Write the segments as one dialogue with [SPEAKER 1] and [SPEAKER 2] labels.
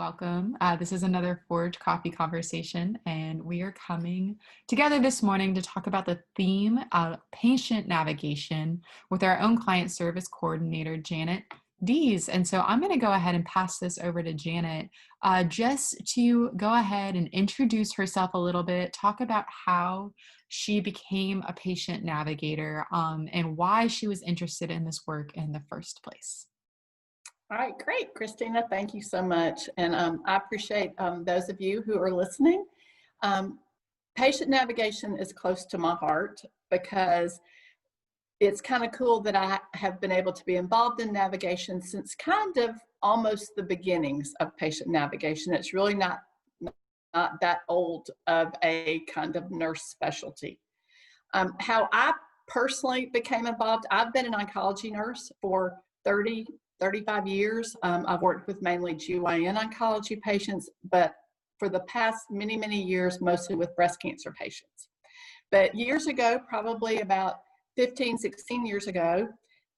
[SPEAKER 1] welcome. This is another Forge Coffee conversation, and we are coming together this morning to talk about the theme of patient navigation with our own client service coordinator, Janet Dees. And so I'm going to go ahead and pass this over to Janet just to go ahead and introduce herself a little bit, talk about how she became a patient navigator and why she was interested in this work in the first place.
[SPEAKER 2] All right, great, Christina. Thank you so much. And I appreciate those of you who are listening. Patient navigation is close to my heart because it's kind of cool that I have been able to be involved in navigation since kind of almost the beginnings of patient navigation. It's really not that old of a kind of nurse specialty. How I personally became involved, I've been an oncology nurse for 35 years. I've worked with mainly GYN oncology patients, but for the past many years, mostly with breast cancer patients. But years ago, probably about 15, 16 years ago,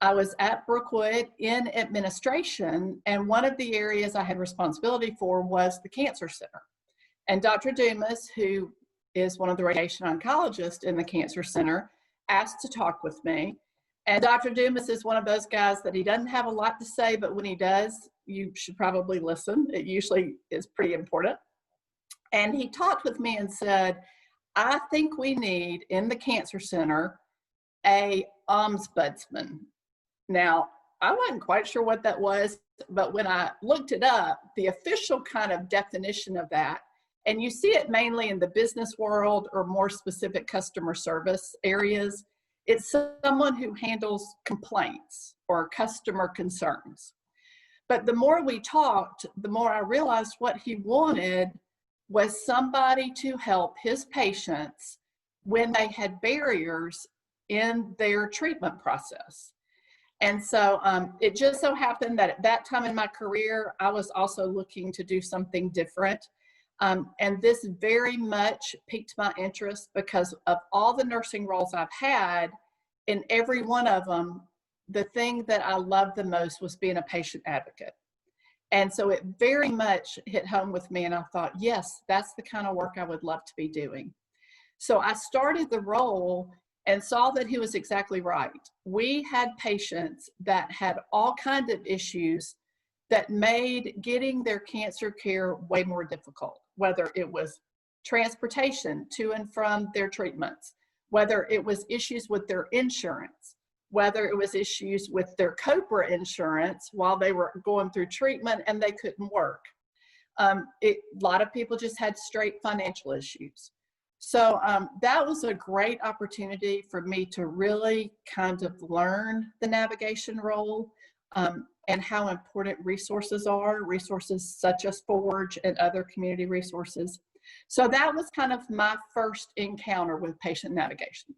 [SPEAKER 2] I was at Brookwood in administration, and one of the areas I had responsibility for was the cancer center. And Dr. Dumas, who is one of the radiation oncologists in the cancer center, asked to talk with me. And Dr. Dumas is one of those guys that he doesn't have a lot to say, but when he does, you should probably listen. It usually is pretty important. And he talked with me and said, I think we need in the cancer center a ombudsman. Now, I wasn't quite sure what that was, but when I looked it up, the official kind of definition of that, and you see it mainly in the business world or more specific customer service areas, it's someone who handles complaints or customer concerns. But the more we talked, the more I realized what he wanted was somebody to help his patients when they had barriers in their treatment process. And so it just so happened that at that time in my career, I was also looking to do something different. And this very much piqued my interest because of all the nursing roles I've had, in every one of them, the thing that I loved the most was being a patient advocate. And so it very much hit home with me, and I thought, yes, that's the kind of work I would love to be doing. So I started the role and saw that he was exactly right. We had patients that had all kinds of issues that made getting their cancer care way more difficult, whether it was transportation to and from their treatments, whether it was issues with their insurance, whether it was issues with their COBRA insurance while they were going through treatment and they couldn't work. A lot of people just had straight financial issues. So that was a great opportunity for me to really kind of learn the navigation role and how important resources are, resources such as Forge and other community resources. So that was kind of my first encounter with patient navigation.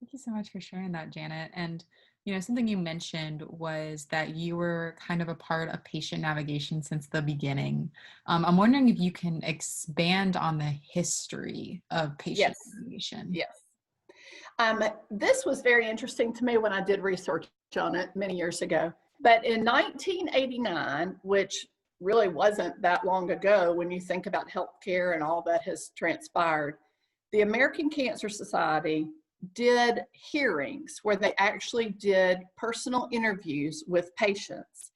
[SPEAKER 1] Thank you so much for sharing that, Janet. And, you know, something you mentioned was that you were kind of a part of patient navigation since the beginning. I'm wondering if you can expand on the history of patient navigation.
[SPEAKER 2] Yes. This was very interesting to me when I did research on it many years ago. But in 1989, which really wasn't that long ago when you think about healthcare and all that has transpired, the American Cancer Society did hearings where they actually did personal interviews with patients.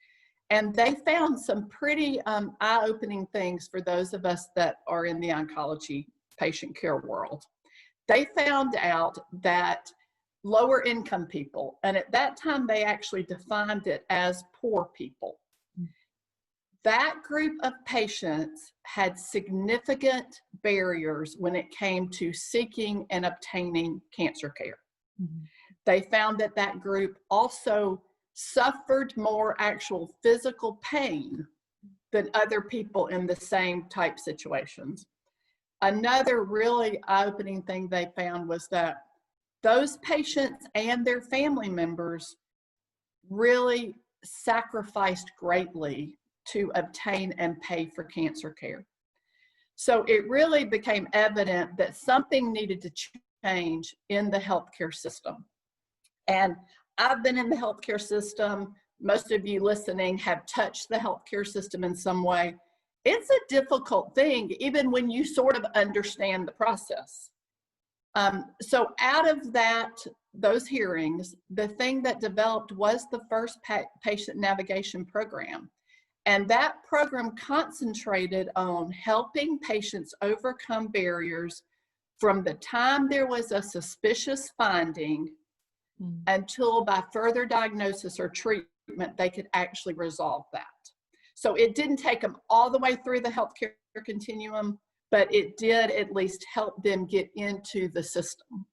[SPEAKER 2] And they found some pretty eye-opening things for those of us that are in the oncology patient care world. They found out that lower income people, and at that time they actually defined it as poor people, that group of patients had significant barriers when it came to seeking and obtaining cancer care. Mm-hmm. They found that that group also suffered more actual physical pain than other people in the same type situations. Another really eye-opening thing they found was that those patients and their family members really sacrificed greatly to obtain and pay for cancer care. So it really became evident that something needed to change in the healthcare system. And I've been in the healthcare system most of you listening have touched the healthcare system in some way. It's a difficult thing, even when you sort of understand the process. So out of those hearings, the thing that developed was the first patient navigation program. And that program concentrated on helping patients overcome barriers from the time there was a suspicious finding until by further diagnosis or treatment, they could actually resolve that. So it didn't take them all the way through the healthcare continuum, but it did at least help them get into the system.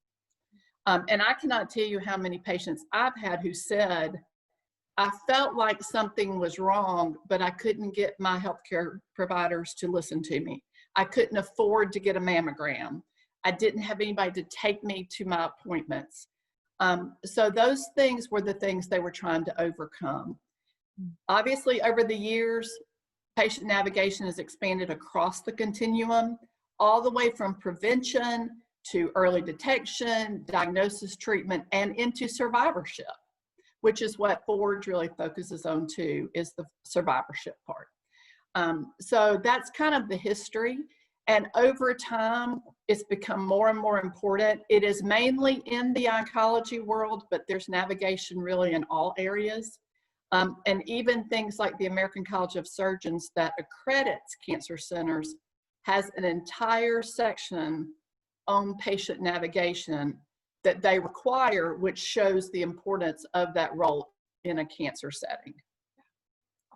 [SPEAKER 2] And I cannot tell you how many patients I've had who said, I felt like something was wrong, but I couldn't get my healthcare providers to listen to me. I couldn't afford to get a mammogram. I didn't have anybody to take me to my appointments. So those things were the things they were trying to overcome. Obviously, over the years, patient navigation has expanded across the continuum, all the way from prevention to early detection, diagnosis, treatment, and into survivorship, which is what Forge really focuses on too, is the survivorship part. So that's kind of the history. And over time, it's become more and more important. It is mainly in the oncology world, but there's navigation really in all areas. And even things like the American College of Surgeons that accredits cancer centers has an entire section on patient navigation that they require, which shows the importance of that role in a cancer setting.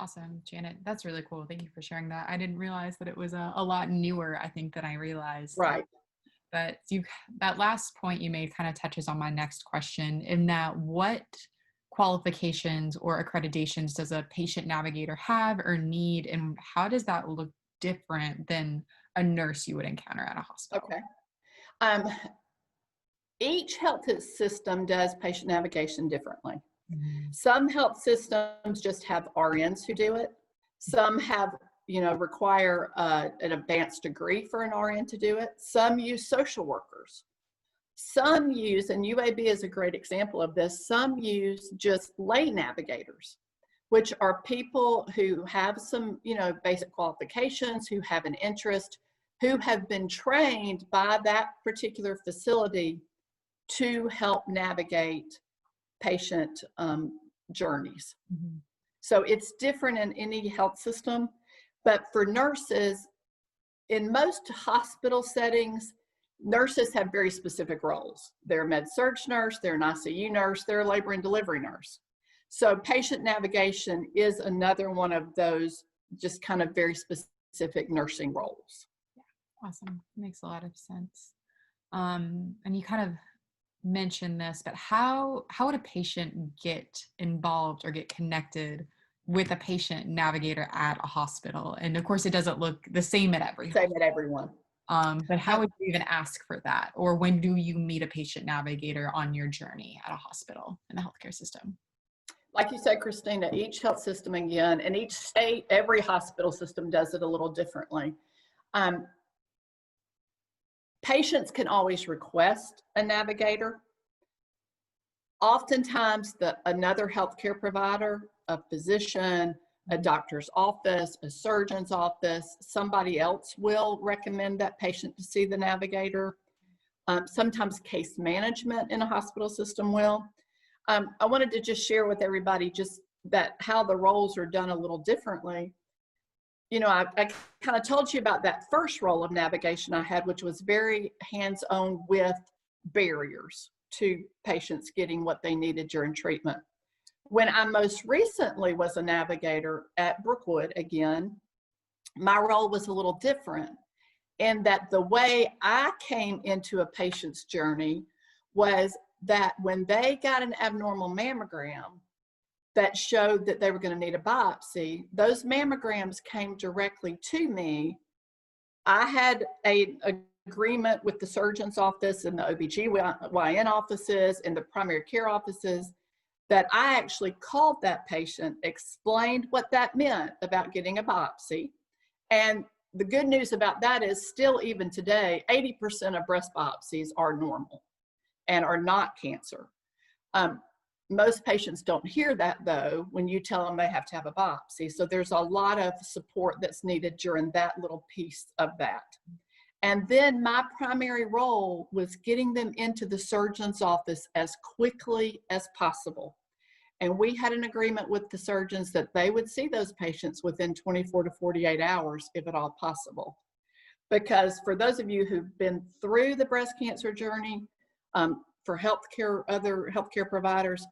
[SPEAKER 1] Awesome, Janet. That's really cool. Thank you for sharing that. I didn't realize that it was a lot newer, I think, than I realized.
[SPEAKER 2] Right.
[SPEAKER 1] But that last point you made kind of touches on my next question, in that what qualifications or accreditations does a patient navigator have or need, and how does that look different than a nurse you would encounter at a hospital?
[SPEAKER 2] Okay. Each health system does patient navigation differently. Some health systems just have RNs who do it. Some have, require an advanced degree for an RN to do it. Some use social workers. Some use, and UAB is a great example of this, some use just lay navigators, which are people who have some, basic qualifications, who have an interest, who have been trained by that particular facility to help navigate patient journeys. So it's different in any health system, but for nurses, in most hospital settings, nurses have very specific roles. They're a med-surg nurse, they're an ICU nurse, they're a labor and delivery nurse. So patient navigation is another one of those just kind of very specific nursing roles.
[SPEAKER 1] Yeah, awesome. Makes a lot of sense. And you kind of mentioned this, but how would a patient get involved or get connected with a patient navigator at a hospital? And of course, it doesn't look the same at every
[SPEAKER 2] same at everyone.
[SPEAKER 1] But how would you even ask for that? Or when do you meet a patient navigator on your journey at a hospital in the healthcare system?
[SPEAKER 2] Like you said, Christina, each health system again, and each state, every hospital system does it a little differently. Patients can always request a navigator. Oftentimes, another healthcare provider, a physician, a doctor's office, a surgeon's office, somebody else will recommend that patient to see the navigator. Sometimes case management in a hospital system will. I wanted to just share with everybody just that how the roles are done a little differently. I kind of told you about that first role of navigation I had, which was very hands-on with barriers to patients getting what they needed during treatment. When I most recently was a navigator at Brookwood again, my role was a little different in that the way I came into a patient's journey was that when they got an abnormal mammogram that showed that they were going to need a biopsy, those mammograms came directly to me. I had an agreement with the surgeon's office and the OBGYN offices and the primary care offices that I actually called that patient, explained what that meant about getting a biopsy. And the good news about that is still even today, 80% of breast biopsies are normal and are not cancer. most patients don't hear that though when you tell them they have to have a biopsy. So there's a lot of support that's needed during that little piece of that. And then my primary role was getting them into the surgeon's office as quickly as possible. And we had an agreement with the surgeons that they would see those patients within 24 to 48 hours, if at all possible. Because for those of you who've been through the breast cancer journey, for healthcare, other healthcare providers,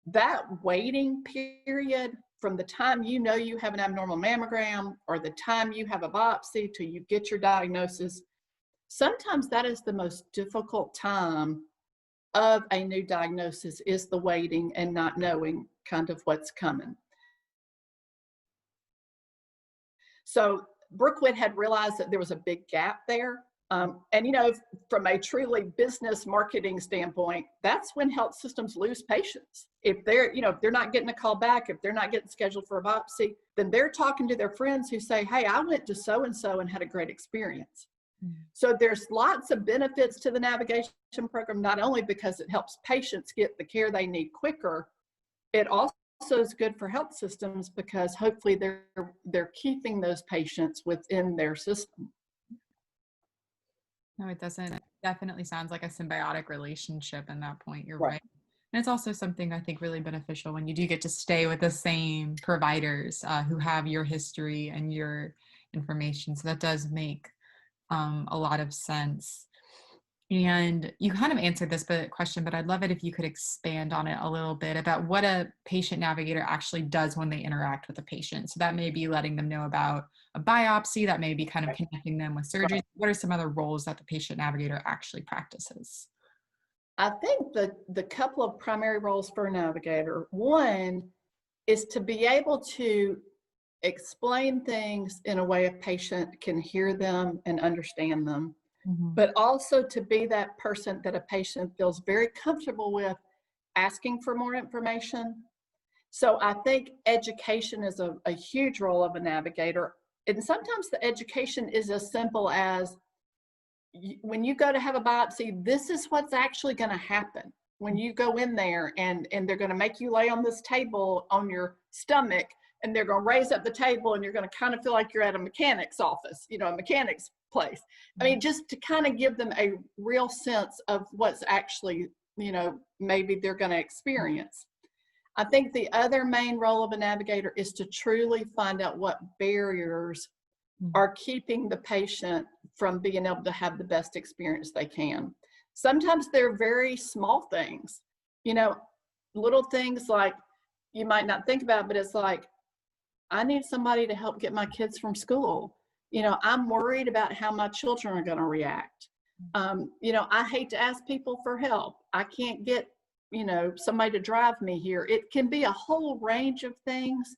[SPEAKER 2] that waiting period from the time you know you have an abnormal mammogram or the time you have a biopsy till you get your diagnosis, sometimes that is the most difficult time of a new diagnosis, is the waiting and not knowing kind of what's coming. So Brookwood had realized that there was a big gap there. And you know, from a truly business marketing standpoint, that's when health systems lose patients. If they're, you know, if they're not getting a call back, if they're not getting scheduled for a biopsy, then they're talking to their friends who say, hey, I went to so-and-so and had a great experience. So there's lots of benefits to the navigation program, not only because it helps patients get the care they need quicker, it also is good for health systems because hopefully they're keeping those patients within their system.
[SPEAKER 1] No, it doesn't. It definitely sounds like a symbiotic relationship in that point. You're
[SPEAKER 2] Right.
[SPEAKER 1] right. And it's also something I think really beneficial when you do get to stay with the same providers who have your history and your information. So that does make a lot of sense. And you kind of answered this question, but I'd love it if you could expand on it a little bit about what a patient navigator actually does when they interact with a patient. So that may be letting them know about a biopsy, that may be kind of connecting them with surgery.
[SPEAKER 2] Right.
[SPEAKER 1] What are some other roles that the patient navigator actually practices?
[SPEAKER 2] I think the couple of primary roles for a navigator, one is to be able to explain things in a way a patient can hear them and understand them,
[SPEAKER 1] Mhm.
[SPEAKER 2] but also to be that person that a patient feels very comfortable with asking for more information. So I think education is a huge role of a navigator. And sometimes the education is as simple as, when you go to have a biopsy, this is what's actually going to happen. When you go in there and they're going to make you lay on this table on your stomach, and they're going to raise up the table, and you're going to kind of feel like you're at a mechanic's office, you know, a mechanic's place. I mean, just to kind of give them a real sense of what's actually, you know, maybe they're going to experience. I think the other main role of a navigator is to truly find out what barriers are keeping the patient from being able to have the best experience they can. Sometimes they're very small things, you know, little things like you might not think about, but it's like, I need somebody to help get my kids from school. You know, I'm worried about how my children are going to react. You know, I hate to ask people for help. I can't get, you know, somebody to drive me here. It can be a whole range of things.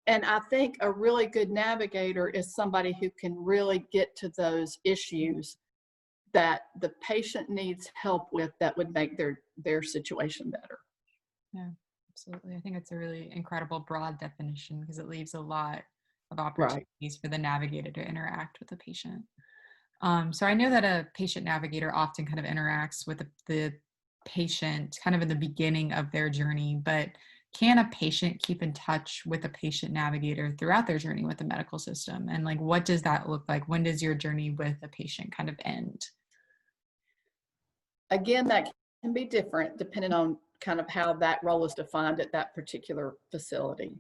[SPEAKER 2] And I think a really good navigator is somebody who can really get to those issues that the patient needs help with that would make their situation better.
[SPEAKER 1] Yeah, absolutely. I think it's a really incredible broad definition because it leaves a lot of
[SPEAKER 2] Right.
[SPEAKER 1] opportunities for the navigator to interact with the patient. So I know that a patient navigator often kind of interacts with the patient kind of in the beginning of their journey, but can a patient keep in touch with a patient navigator throughout their journey with the medical system? And like, what does that look like? When does your journey with a patient kind of end?
[SPEAKER 2] Again, that can be different depending on kind of how that role is defined at that particular facility.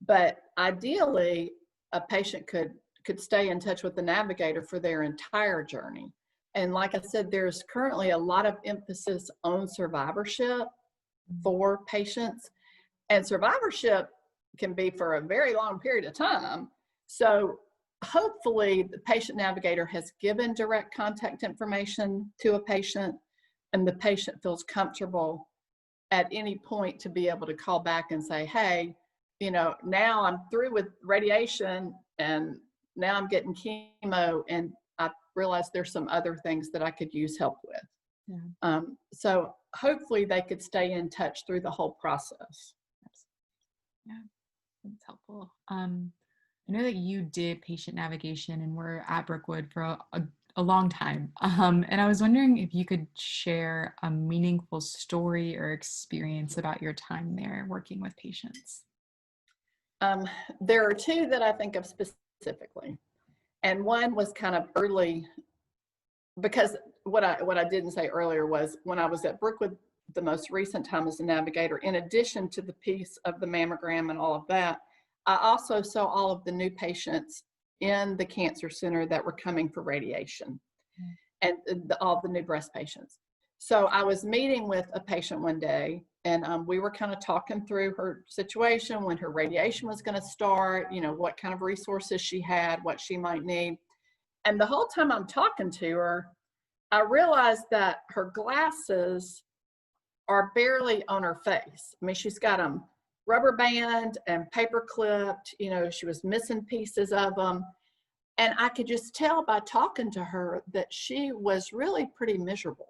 [SPEAKER 2] But ideally, a patient could stay in touch with the navigator for their entire journey. And like I said, there's currently a lot of emphasis on survivorship for patients. And survivorship can be for a very long period of time. So hopefully the patient navigator has given direct contact information to a patient, and the patient feels comfortable at any point to be able to call back and say, hey, you know, now I'm through with radiation and now I'm getting chemo, and I realize there's some other things that I could use help with.
[SPEAKER 1] Yeah.
[SPEAKER 2] So hopefully they could stay in touch through the whole process.
[SPEAKER 1] Yeah, that's helpful. I know that you did patient navigation and were at Brookwood for a long time. And I was wondering if you could share a meaningful story or experience about your time there working with patients.
[SPEAKER 2] There are two that I think of specifically. And one was kind of early, because what I didn't say earlier was when I was at Brookwood, the most recent time as a navigator, in addition to the piece of the mammogram and all of that, I also saw all of the new patients in the cancer center that were coming for radiation, and all the new breast patients. So I was meeting with a patient one day, and we were kind of talking through her situation, when her radiation was going to start, you know, what kind of resources she had, what she might need. And the whole time I'm talking to her, I realized that her glasses are barely on her face. I mean, she's got them rubber band and paper clipped, you know, she was missing pieces of them. And I could just tell by talking to her that she was really pretty miserable,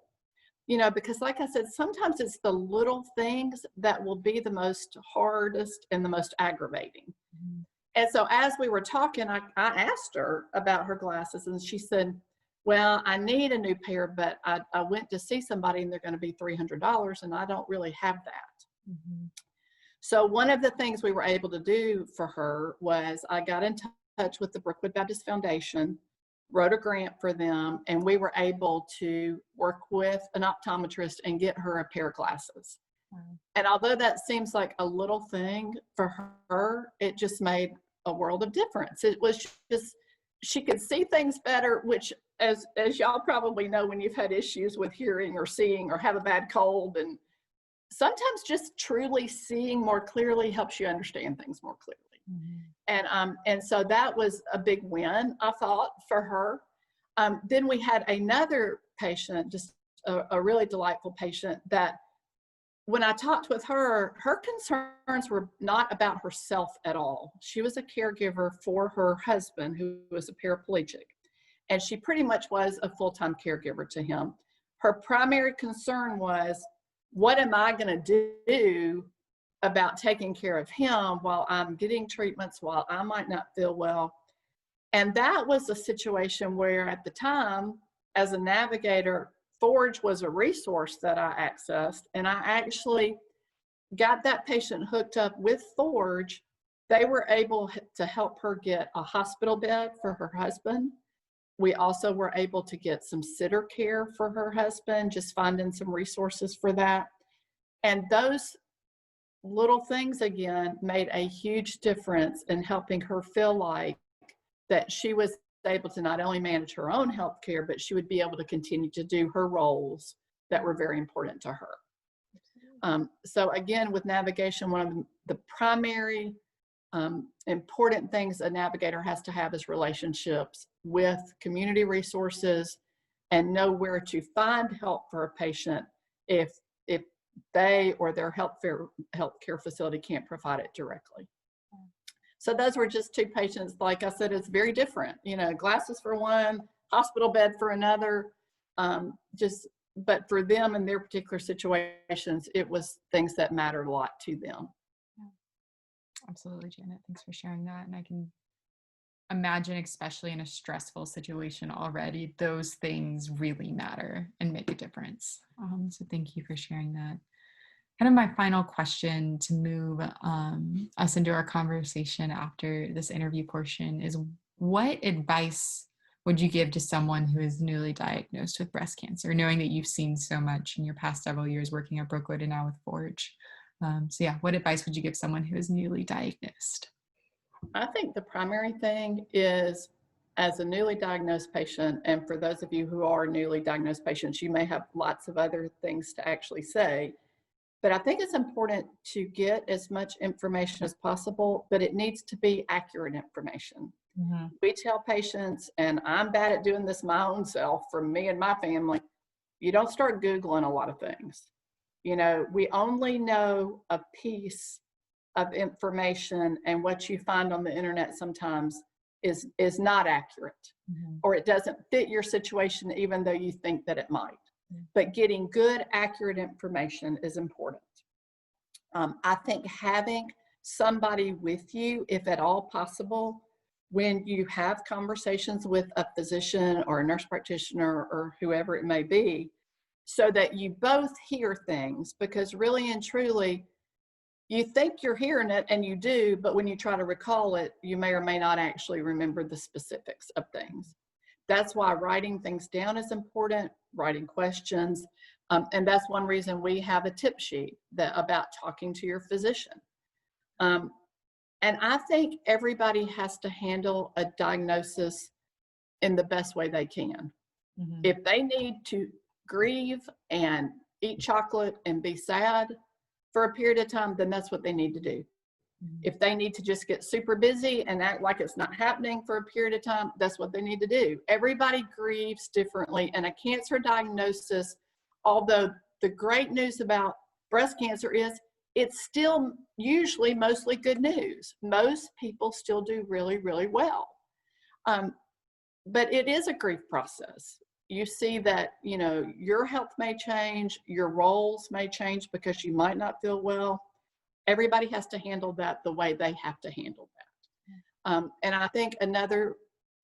[SPEAKER 2] you know, because like I said, sometimes it's the little things that will be the most hardest and the most aggravating. Mm-hmm. And so as we were talking, I asked her about her glasses, and she said, well, I need a new pair, but I went to see somebody and they're going to be $300 and I don't really have that. Mm-hmm. So one of the things we were able to do for her was I got in touch with the Brookwood Baptist Foundation, wrote a grant for them, and we were able to work with an optometrist and get her a pair of glasses. Mm-hmm. And although that seems like a little thing for her, it just made a world of difference. It was just, she could see things better, which as y'all probably know, when you've had issues with hearing or seeing or have a bad cold, and sometimes just truly seeing more clearly helps you understand things more clearly. Mm-hmm. And so that was a big win, I thought, for her. Then we had another patient, just a really delightful patient, that when I talked with her, her concerns were not about herself at all. She was a caregiver for her husband, who was a paraplegic, and she pretty much was a full-time caregiver to him. Her primary concern was, what am I going to do about taking care of him while I'm getting treatments, while I might not feel well? And that was a situation where at the time, as a navigator, Forge was a resource that I accessed, and I actually got that patient hooked up with Forge. They were able to help her get a hospital bed for her husband. We also were able to get some sitter care for her husband, just finding some resources for that. And those little things, again, made a huge difference in helping her feel like that she was able to not only manage her own health care, but she would be able to continue to do her roles that were very important to her. So again, with navigation, one of the primary important things a navigator has to have is relationships with community resources, and know where to find help for a patient if they or their healthcare facility can't provide it directly. So those were just two patients. Like I said, it's very different. You know, glasses for one, hospital bed for another. But for them in their particular situations, it was things that mattered a lot to them.
[SPEAKER 1] Yeah. Absolutely, Janet. Thanks for sharing that. And I can imagine, especially in a stressful situation already, those things really matter and make a difference. So thank you for sharing that. Kind of my final question to move us into our conversation after this interview portion is, what advice would you give to someone who is newly diagnosed with breast cancer, knowing that you've seen so much in your past several years working at Brookwood and now with Forge? So yeah, what advice would you give someone who is newly diagnosed?
[SPEAKER 2] I think the primary thing is, as a newly diagnosed patient, and for those of you who are newly diagnosed patients, you may have lots of other things to actually say, but I think it's important to get as much information as possible, but it needs to be accurate information. Mm-hmm. We tell patients, and I'm bad at doing this my own self, for me and my family, you don't start Googling a lot of things. You know, we only know a piece of information, and what you find on the internet sometimes is not accurate, mm-hmm. or it doesn't fit your situation even though you think that it might. Mm-hmm. But getting good, accurate information is important. I think having somebody with you, if at all possible, when you have conversations with a physician or a nurse practitioner or whoever it may be, so that you both hear things, because really and truly, you think you're hearing it and you do, but when you try to recall it, you may or may not actually remember the specifics of things. That's why writing things down is important, writing questions. And that's one reason we have a tip sheet about talking to your physician. And I think everybody has to handle a diagnosis in the best way they can.
[SPEAKER 1] Mm-hmm.
[SPEAKER 2] If they need to grieve and eat chocolate and be sad for a period of time, then that's what they need to do.
[SPEAKER 1] Mm-hmm.
[SPEAKER 2] If they need to just get super busy and act like it's not happening for a period of time, that's what they need to do. Everybody grieves differently, and a cancer diagnosis, although the great news about breast cancer is it's still usually mostly good news. Most people still do really, really well. But it is a grief process. You see that, your health may change, your roles may change because you might not feel well. Everybody has to handle that the way they have to handle that. And I think another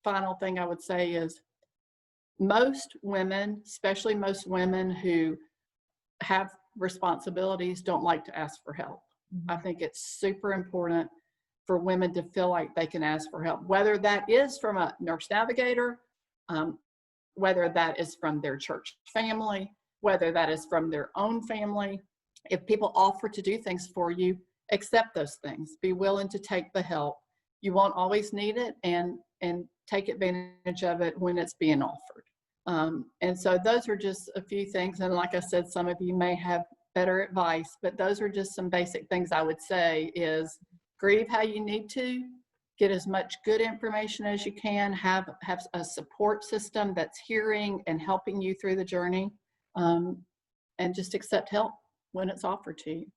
[SPEAKER 2] final thing I would say is most women, especially most women who have responsibilities, don't like to ask for help.
[SPEAKER 1] Mm-hmm.
[SPEAKER 2] I think it's super important for women to feel like they can ask for help, whether that is from a nurse navigator, whether that is from their church family, whether that is from their own family. If people offer to do things for you, accept those things. Be willing to take the help. You won't always need it, and take advantage of it when it's being offered. And so those are just a few things. And like I said, some of you may have better advice, but those are just some basic things I would say is grieve how you need to, get as much good information as you can, have a support system that's hearing and helping you through the journey, and just accept help when it's offered to you.